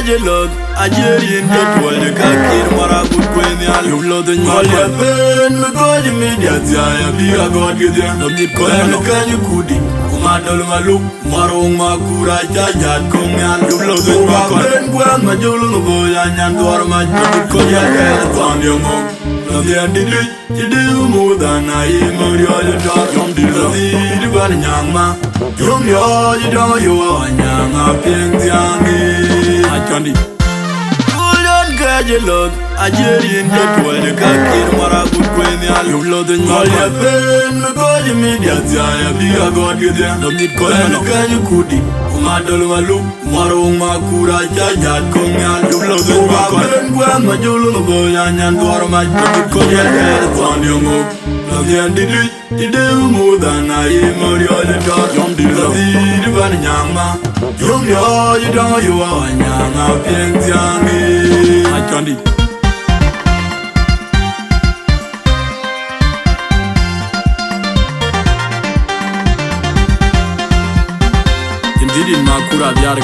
Kajelot, Ajerian Gatwal, the Kakir Maragut Quenial, you blow the Malia Pen, because you made your Zaya, be a god with them, the Bitcoin, can you could it? Commandal Maluk, Marong Makur Abiar, Kongan, you blow the Makur, Majolo Boy, and Dorma, Bitcoin, on your mom. The end did it, you do more than I am on your job. Young the one young man. Young you don't you are young up in the army. I can't eat. Kajelot, Ajerian Gatwal, the Kakir Maragut Quenial, you blow the Malia Pen, because you made your Zaya, be a god with them, the Bitcoin, can you could it? Commandal Maluk, Marong Makur Abiar, Kongan, you blow the Makur, Majolo Boy, and Dorma, Bitcoin, on your move. The end did it, you do more than I am on your job. Young the one young man. Young you don't you are young up in the army. I can't eat. Indeed, in Makur Abiar,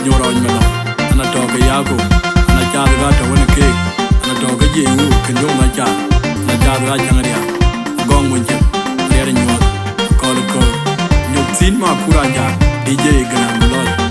you're on Melo, and I talk a yago, and I can't got a winning cake, and I talk a jay who can do my job, and I can't write Yangaria. Gong with you, letting you up, call a call. You've seen Makur Abiar, DJ Grand Lord.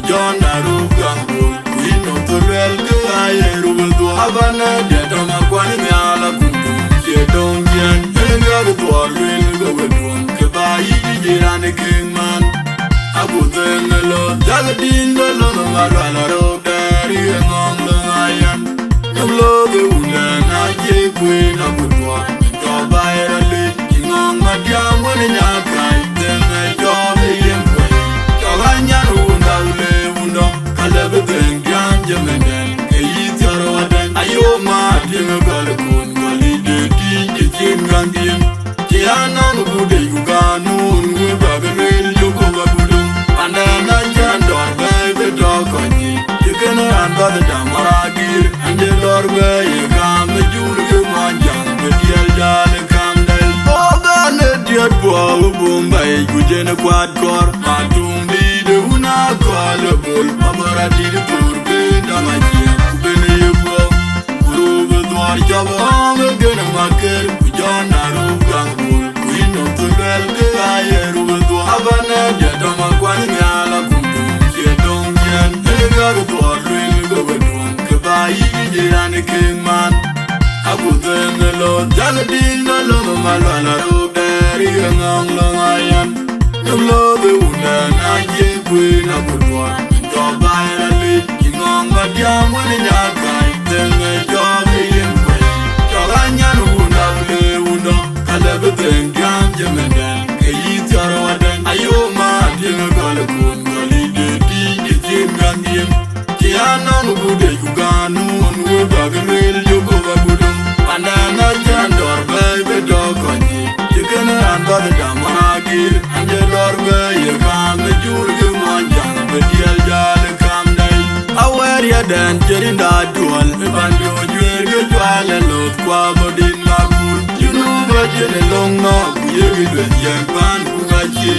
John Narugan, Queen of the Realm. the king man. I put them alone, Jagadin, the Lord, my runner, daddy, and on the iron. The blow the woman, I take queen, I put one, and job by a lake, king on my young one in your kind, then I job in way. Joganya, Wunda, Wunda, I love a thing, Ganjamin, a eat your order. I owe my dinner, Galakun, Gali, the king, Gandian. Tiana, good, you got noon, with a real look over Budu, and then I can't by the dog on you. You can run by the Damaragir, and the Lord where you come, the Juru Manjang, the Yelda, come down. Oh, the dear poor boom by Gujana Quad Core, Matum did the Una call a bull, Amara did a poor bit, Damagia, Benny. Java, we're gonna market, John Narugan, Queen of the Bell, the Ayer, with Havana, Yadamaquania, Yadongian, they got a door, really go with one, Kabai, and the king man. I put them the Lord, Jaladin, the Lord, Malana, Daddy, and Long Iron. The Lord, the woman, I gave Queen, I put one, and job by a lake, King on my young one in your kind, then I job in. I never think I'm Jamadan. Eat your order. I owe my dinner, Galakun, Gali, the king, Gandian. Tiana, good, you got no one will dog and rail you over Budu. And then I can't door by the dog on you. You can run by the Damaragir, and the Lord where you come, the Juru Manjang, the Yelda, come down. Awerial then, getting that duel, if I do you well and look quabodin Makur. You know what you're long now, you will young man who got you,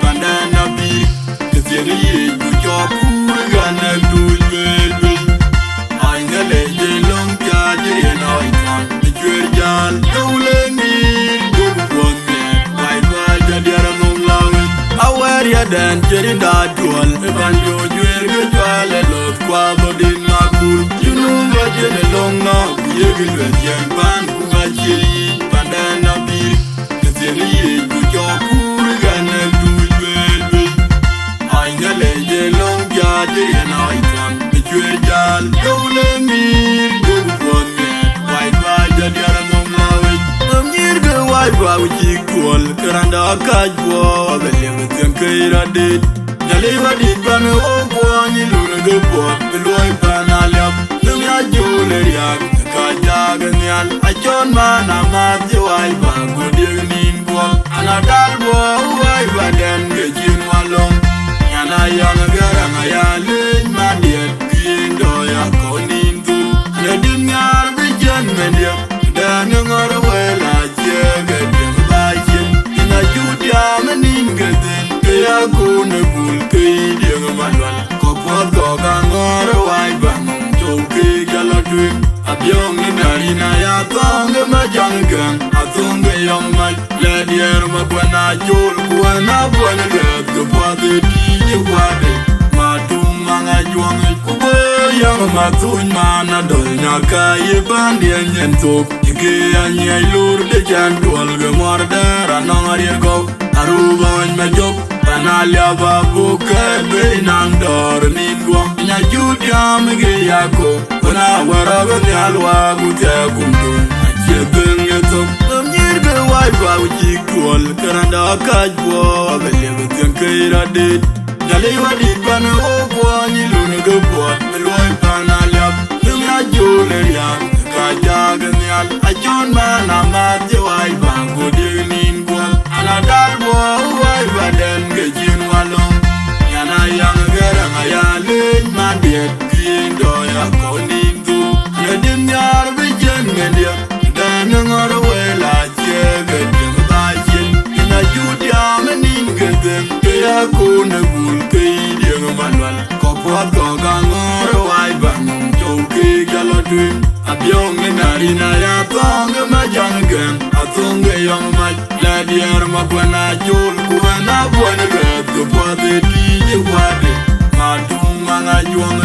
Pandana be. The theory, you job, who gonna do it. I'm a lady long charge, and I can't be your John. No lady, go for me. Why, the other no love. Awerial then, getting that duel, if I do you well and look quabodin Makur. You know what you're long now. You will young man who got you, Pandana be. The theory, you job, who gonna do it. I'm a lady long yard, and I can't be your John. Don't let me go for me. Why, the other no love. I'm near the wife, I would equal, Karanda Kajwa, the Livingston Kaira did. The liver did run over, you look a boy, the Loy Panaliam, the Julia. Kajaganial, a John man, a Matthew, I bang good evening, and a dalbo, I then get you along. And a young girl, and a young man, dear, King Doya, calling to the dinner, region, media, then you are well, I get them by him. In a Judia, and in getting, they are going to bull, Kadia, Manuel, Copot, Gogan, or a white bang, Joke, Galadwin. Young in Arena, I thong a young gun, I thong a young man, Lady Erma when I told when I want to let the body be body. Matum Manga Juan, young Matun man, a dolnaka, ye bandy and talk. You can't lure the jan to Olga Murder, and on a go, Aruba and my job. Analia book, Benang Dor, Ningwa, in a Judia Megayako, when I were over the Alwa, Gutagundu, I can't bring it up. I'm near the wife, I would equal, Karanda Kajwa, the Livingston Kaira did. The Liva did run over, you look a boy, the Loy Panalia, the Julia, Kajaganial, a John man, a Matthew, I bang good evening, and a dalbo, I then get you along. And a young girl, and a young man, dear, King Doya, calling to the dinner, region, media, then another way like you get them by him. In a Judia, and in get them, they are going to bull, Kadia, Manuel, Copot, Gogan, or a white bang, Joke, Galadwin. A young in Arena, I thong a young gun, I thong a young man, Lady Erma when I told when I want to let the body be body. Matum Manga Juan,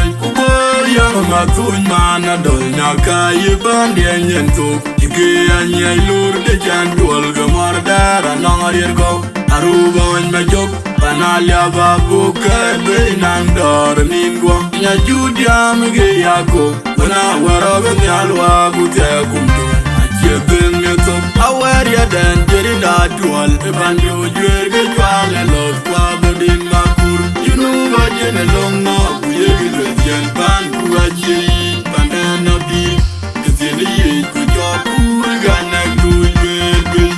young Matun man, a dolnaka, you bandy and talk. You can't lure the jan to Olga Murder, and on a go. Aruba wan majok Panalia babu kebe nandor mingwa Nya judia mge yako Wana waraga nyalwa bute kumdo Ajebeng yotok Awerial den jeri da dual Ebandi ujwerge jwale lot kwa bodin makur Junuba jene long na Kuyegi lwezyen pan kuwachi Pandana bil Kizili ye kujwa kuriga nek dujwelbil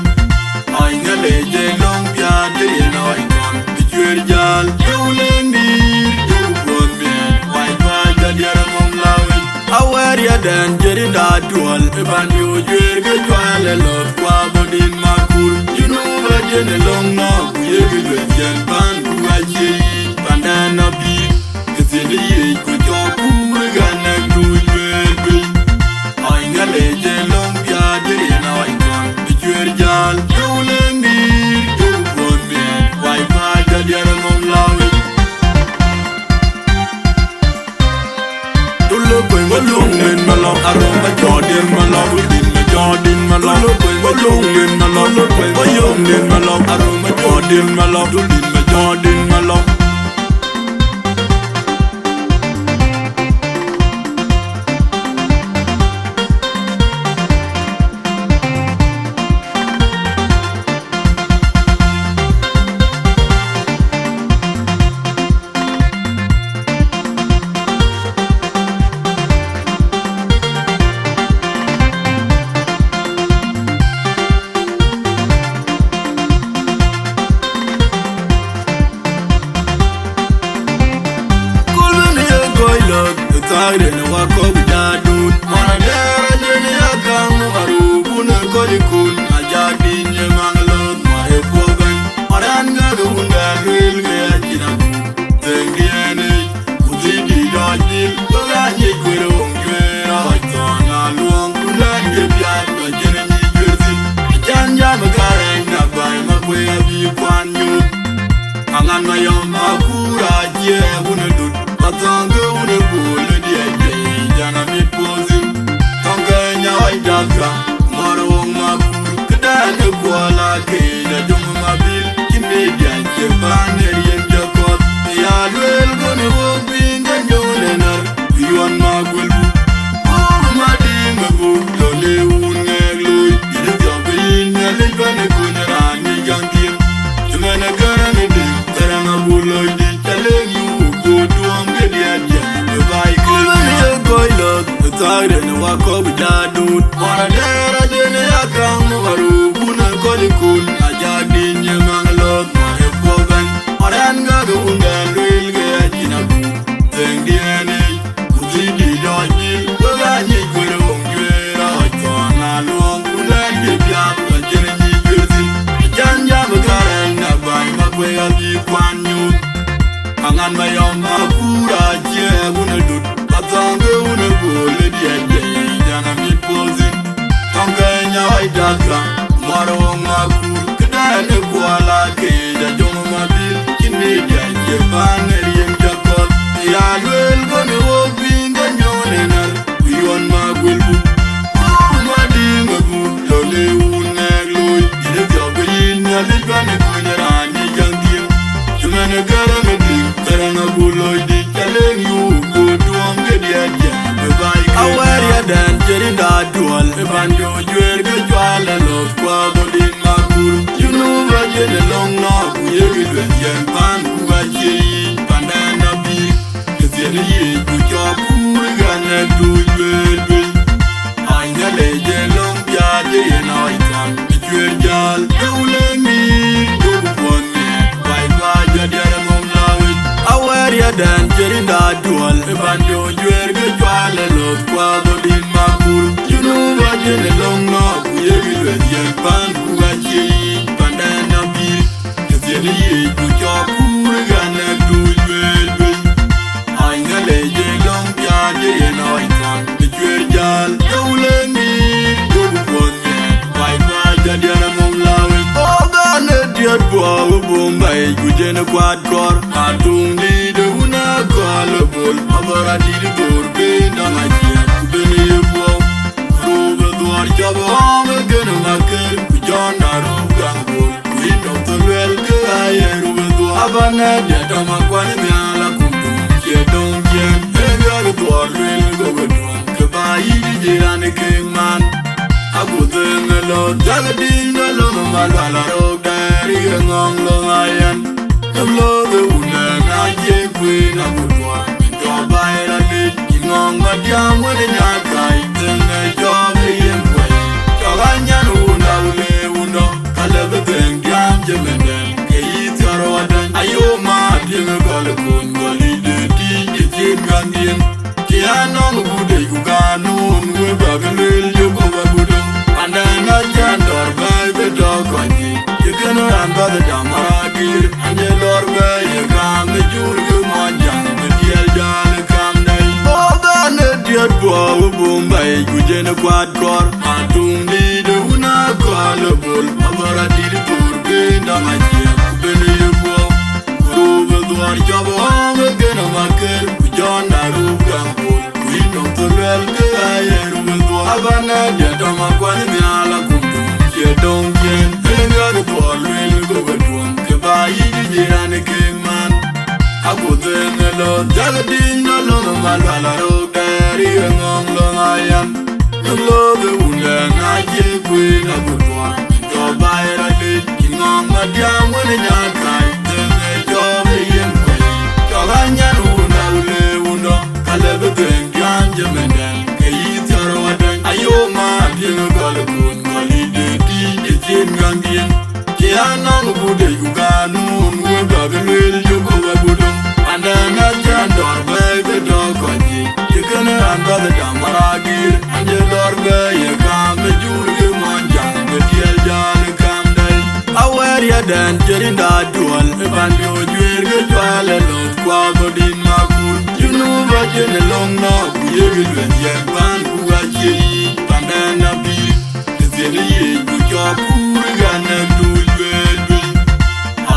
Ainga leje long pya jeri na waikon Jeziirdit Yulengir Yukon bien Waipa jadiara mong lawin Awerial den jeri da dual Ebandi ujwerge jwale lot kwa bodin makur Junuba jene long na Kuyegi lwezyen pan kuwachi Pandana bil Kizili ye kujwa kuriga nek dujwelbil Ainga leje long pya jeri na waikon Jeziirdit Yulengir Yukon bien Waipa jadiara mong lawin Dulu kwe malungen malong aroma jodin malong Udin ma jodin malong Dulu kwe malungen malong Dulu kwe malungen malong aroma jodin malong Udin ma jodin malong Tagre na wako bidadut Mana dera jeni akang Marubu na kolikun Ajadi nye mangalot Mae pogan Maran gaga undan Ril gaya jinabu Tengdi ene Kuzidi dojil Toga nye kwere ongwera Hoitona luong Undan gebiat Wajene nye kwerzin Ajan jama kareng Nabai makwe abi kwan nyut Angan mayom Makur Abiar unadut Matanga unabule Jana mi pozin Tonga nyawai daga Marong makur Kedane kuala Keja jungu mabil Kimedia Jebane yen jakot Ya luel gone wopinga nyolenar Yuan magulbu Madi mabu Lole unegloy Yede jabe inya Lejbane kunyarani jankim Jumene karane di Karanga buloy di Chaleng yu Kuduam gedia Dubai Tagre na wako bidadut Mana dera jene akang Marubu na kolikun Ajadi nye mangalot Mae pogan Maran gaga undan Ril gaya jinabu Tengdi ene Kuzidi dojil Toga nye kwere ongwera Hoitona luong Undan gebiat Wajene nye kwerzin Ajan jama kareng Nabai makwe abi kwan nyut Angan mayom Makur Abiar unadut Tanga unabule diye Jana mi pozin Tonga nyawai daga Marong makur Kedane kuala Keja jongo mabil Kimedia Jebane riem jakot Ya luel gone wopinga nyolenar Yuan magulbu Madi mabu Lole unegloy Yede jabe inya Lejbane kunyarani jankim Jumene garame di Karanga buloy di Chaleng yu Kuduam gedia Awerial den jeri da dual Ebandi ujwerge jwale lot kwa bodin makur Junuba jene long na Kuyegi lwezyen pan kuwachi Pandana bil Kizili ye kujwa kuriga nek dujwelbil Ainga leje long pya jeri na waikan Jeziirdit Yulengir Yukon bien Waipa jadiara mong lawin Awerial den jeri da dual Ebandi ujwerge jwale lot kwa bodin makur Junuba jene long na Kuyegi lwezyen pan kuwachi Pandana bil Kizili ye kujwa kuriga nek dujwelbil Ainga leje long pya jeri na waikan Jeziirdit Yulengir Yukon bien Waipa jadiara mong lawin Ogane diat buawu bombay Kujene kwad kor Atung di de una kala bol Abara di de dorbe Nanga jiat kubene ye buaw Robe duar jabo Ame gene maker Kujan naru gang bol Kuin of the well Abana dia tama kwani miala kumtu Che dong jen Ega de tuar lwil go wedwan Keba yidi jirani king man Aku tengelo Dagadin galo Mamalwala rog dari ngong long ayan Namlo de una na je queen Aku tuar Joba era lit Ingong madiang wade nyakai Tenge jobi yemkway Choganyan una ule uno Kalebe teng diam jemenden Kei tiaro wadan Ayo ma dinga gole kun Goli de di jin gandien Tianong bude yuganun Webagalil yukoba budung Pandana jandor bay bedog kwanyi Yekana amba the damaragir Anje lor bay yekam Nejur yumonjang Mediel jale kam day Oga nediat kwa ubumbay Kujene kwad kor Atung di de una kwa bol Abara di de turbe Ndamajia kubene yubo Kurube duar jabo Ame gena maker Kujon narub gambol Kuinong tulwel Kaya yerube duar Abana dia dama kwani miala kumtu Che dong jen Enga de duar lwil go wedwang Keba yidi jirani king man Aku tengelo Dagadin galo Mamalwala rog dari ngong long ayan Namlo de una na je queen Aku tuar Joba era lit Ingong madiang wade nyakai Tenge jobi yemkway Choganyan una ule uno Kalebe teng diam jemenden Kei tiaro wadan Ayo ma dinga gole kun Goli de di jin gandien Tianong bude yuganun Webagalil yukoba budung Pandana jandor bay bedog kwanyi Yekana amba the damaragir Anje lor bay yekam Nejur yumonjang Mediel jale kam day Awerial dan jerinda dual Ebandi ojwer gejwale lot Kwa godin makur Junuba jene long na Kuyegilwen yekban Kuwacheyi Pandana bir Kizene ye Kujok Kurigane dulwelwe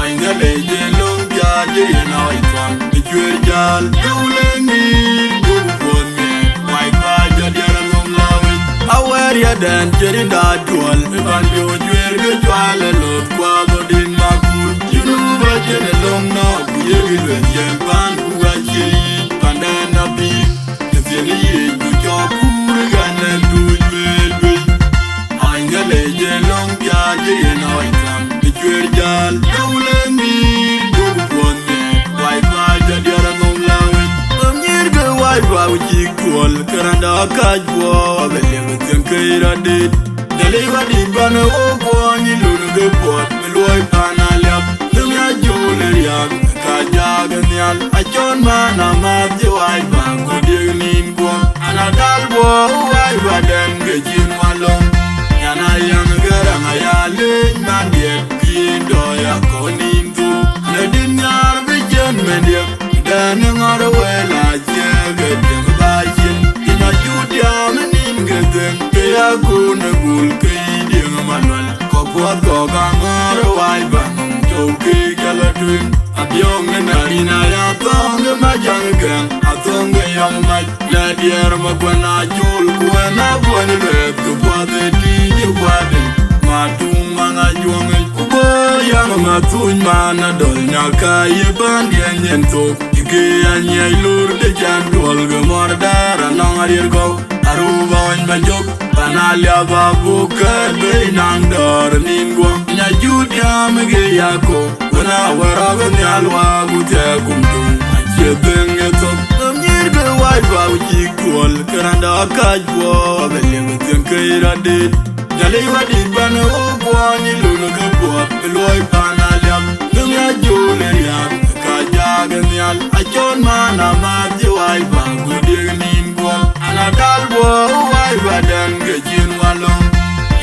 Ainga leje long Biaje yena itwan Bijwer jal Yulengir Gugu ponme Waipa jadiara ngom lawit Awerial dan jerinda dual Ebandi ojwer gejwale lot Kwa godin makur Junuba jene long na Kuyegilwen yekban Kuwacheyi Pandana bir Kizene ye Kujok Kurigane dulwelwe Ainga leje long Biaje yena itwan Bijwer jal Yulengir Gugu ponme Waipa jadiara ngom lawit Amnyirge waipa wujikual Karanda kajwa Wabelege tenkeira dit Daliwa dibana ogwani Lunuge pot Melwai panaliap Dumya jule riak Kajaga nyal Achon mana mati waipa Kudig nin kwa Anadalbo waipa Denge jin walong Yana yang garang ayalin Mandiet Kindo ya konin tu Nadin nyar bijan mendiak Dan ngara wela Jaga dem bajin Ina judia menin gedeng Kaya kuna gul Kaiding manual Kopuat koga ngara waipa Choki galatwin Abyong narina ya Tonga majang gang Atonga yang maj Ladier magwana jul Kuwana buwan lep Kupuate tiji wade Matung mga juang Kubo yang matuny mana dol Nyaka yeban dianyen tok Ike anyay lur de jan Dual gemor dara nong arir go Aruba wany majok Panalia babu Kadbe nang dor ningwa Nya judia mege yako Wana waraga nyalwa Gute kumtung Achedeng etok Namnyirge waipa ujikual Karanda kajwa Wabelege tenkeira dit Daliwa dibana ogwani Lunuge pot Melwai panaliam Dumya jule riak Kajaga nyal Achon mana mati waipa Kudig nin kwa Anadalbo waipa Denge jin walong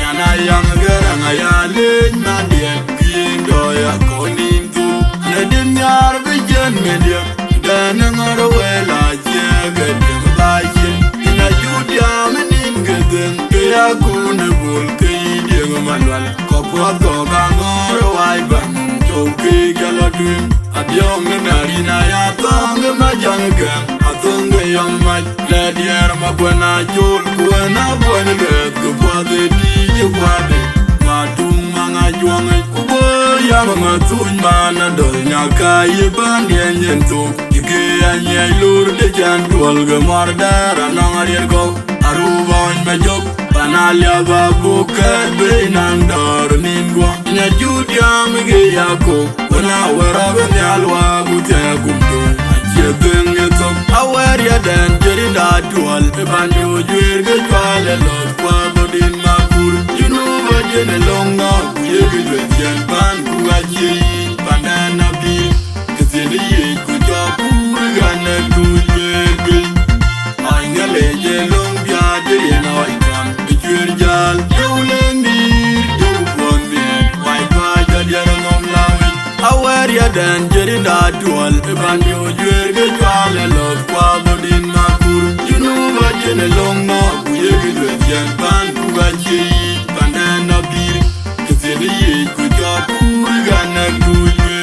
Yana yang garang ayalin Mandiet Kindo ya konin tu Nadin nyar bijan media Dan ngara wela Jaga dem bajin Ina judia menin gedeng Kaya kuna bul Kaiding manual Kopuat koga ngara waipa Choki galatwin Abyong narina ya Tonga majang gang Atonga yang maj Ladier magwana jul Kuwana buwan lep Kupuate tiji wade Matung mga juang Kubo yang matuny mana dol nyaka yiban yen to ike anya lur de jan dual ga mardara nangarir go aruban majok panalia babu ke benandar ningwa nya judiam ge yako wana wera nyalwa gute gumdo Jeziirdit Awerial dan Jeziirdit dual Bandu juir ke jual lot kwa bodin Makur Junuba jene longa kuye ke jual ban kuaji banana bil kesini ye kuja kurgana dulbe Angale je long bia de na ikan juir jal yulendir jubon bi wai pa jadian ngom lawi Awerial dan Jeziirdit dual Bandu juir ke jual lot kwa bodin Makur Junuba jene longa kuye ke jual ban kuaji banana bil kesini ye kuja kurgana dulbe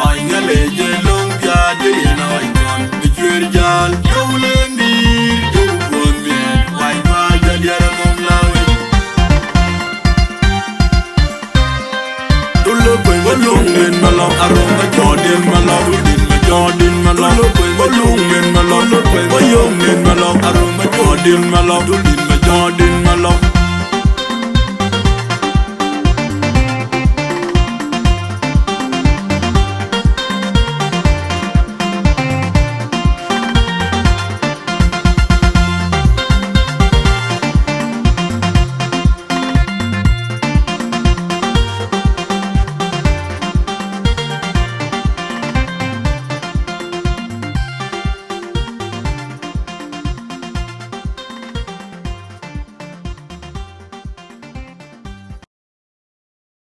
Angale je long bia de na ikan juir jal yulendir jubon bi wai pa jadian ngom lawi Bolungen malong aroma Jordan malong Jordan malong Bolungen malong Bolungen malong aroma Jordan malong